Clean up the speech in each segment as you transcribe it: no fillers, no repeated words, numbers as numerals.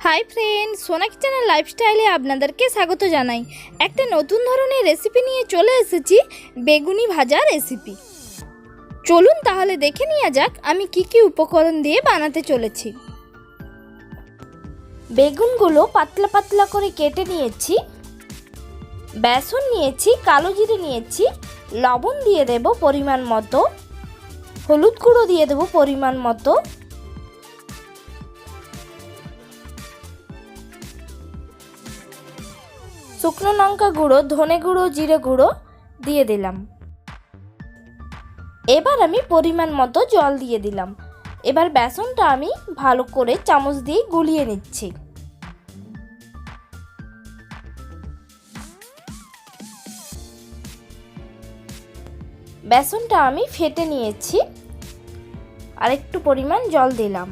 Hi friends, সোনাকি channel লাইফস্টাইলে আপনাদেরকে স্বাগত জানাই। একটা নতুন ধরনের রেসিপি নিয়ে চলে এসেছি, বেগুনি ভাজা রেসিপি। চলুন তাহলে দেখে নেওয়া যাক আমি কি কি উপকরণ দিয়ে বানাতে চলেছি। বেগুনগুলো পাতলা পাতলা করে কেটে নিয়েছি, বেসন নিয়েছি, কালো জিরে নিয়েছি, লবণ দিয়ে দেব পরিমাণ মতো, হলুদ গুঁড়ো দিয়ে দেব পরিমাণ মতো, শুকনো লঙ্কা গুঁড়ো, ধনে গুঁড়ো, জিরে গুঁড়ো দিয়ে দিলাম। এবার আমি পরিমাণ মতো জল দিয়ে দিলাম। এবার বেসনটা আমি ভালো করে চামচ দিয়ে গুলিয়ে নিচ্ছি। বেসনটা আমি ফেটে নিয়েছি, আর একটু পরিমাণ জল দিলাম।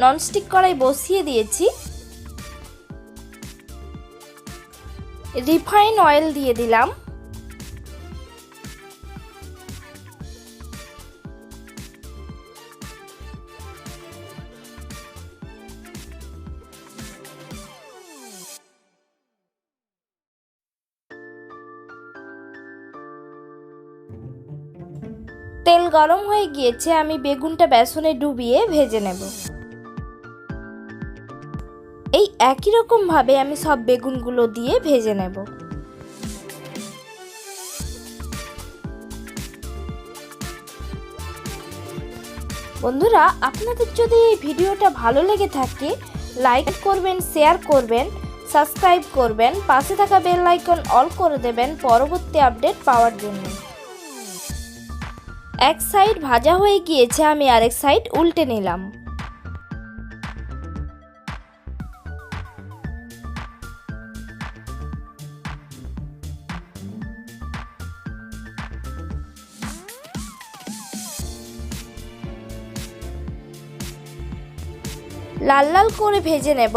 ননস্টিক কড়াই বসিয়ে দিয়েছি, রিফাইন অয়েল দিয়ে দিলাম। তেল গরম হয়ে গিয়েছে, আমি বেগুনটা বেসনে ডুবিয়ে ভেজে নেব। এই একই রকম ভাবে আমি সব বেগুনগুলো দিয়ে ভেজে নেব। বন্ধুরা, আপনাদের যদি এই ভিডিওটা ভালো লেগে থাকে লাইক করবেন, শেয়ার করবেন, সাবস্ক্রাইব করবেন, পাশে থাকা বেল আইকন অল করে দেবেন পরবর্তী আপডেট পাওয়ার জন্য। এক সাইড ভাজা হয়ে গিয়েছে, আমি আরেক সাইড উল্টে নিলাম। লাল লাল করে ভেজে নেব।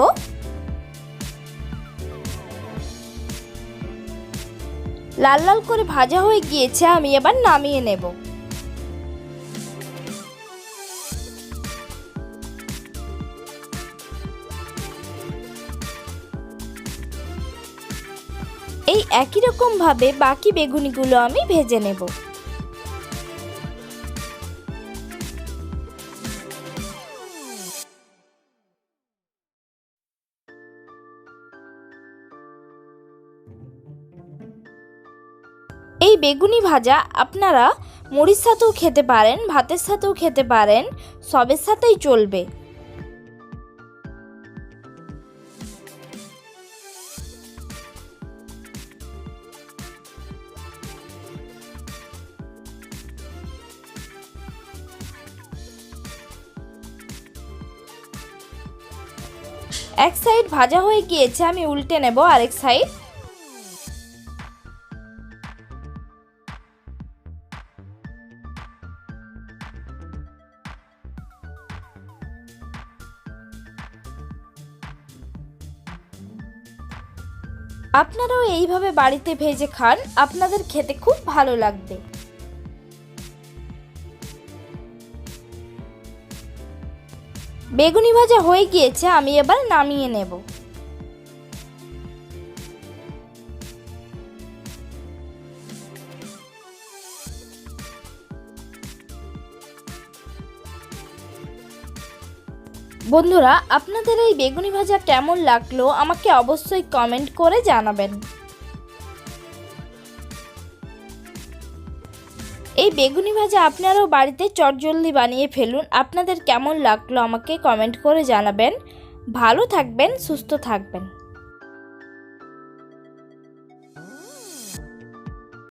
লাল লাল করে ভাজা হয়ে গিয়েছে, আমি এবার নামিয়ে নেব। এই একই রকম ভাবে বাকি বেগুনিগুলো আমি ভেজে নেব। এই বেগুনি ভাজা আপনারা মুড়ির সাথেও খেতে পারেন, ভাতের সাথেও খেতে পারেন, সবের সাথেই চলবে। এক সাইড ভাজা হয়ে গিয়েছে, আমি উল্টে নেব আরেক সাইড। আপনারাও এইভাবে বাড়িতে ভেজে খান, আপনাদের খেতে খুব ভালো লাগবে। বেগুনি ভাজা হয়ে গিয়েছে, আমি এবার নামিয়ে নেব। বন্ধুরা, আপনাদের এই বেগুনি ভাজা কেমন লাগলো আমাকে অবশ্যই কমেন্ট করে জানাবেন। এই বেগুনি ভাজা আপনারাও বাড়িতে চটজলদি বানিয়ে ফেলুন। আপনাদের কেমন লাগলো আমাকে কমেন্ট করে জানাবেন। ভালো থাকবেন, সুস্থ থাকবেন।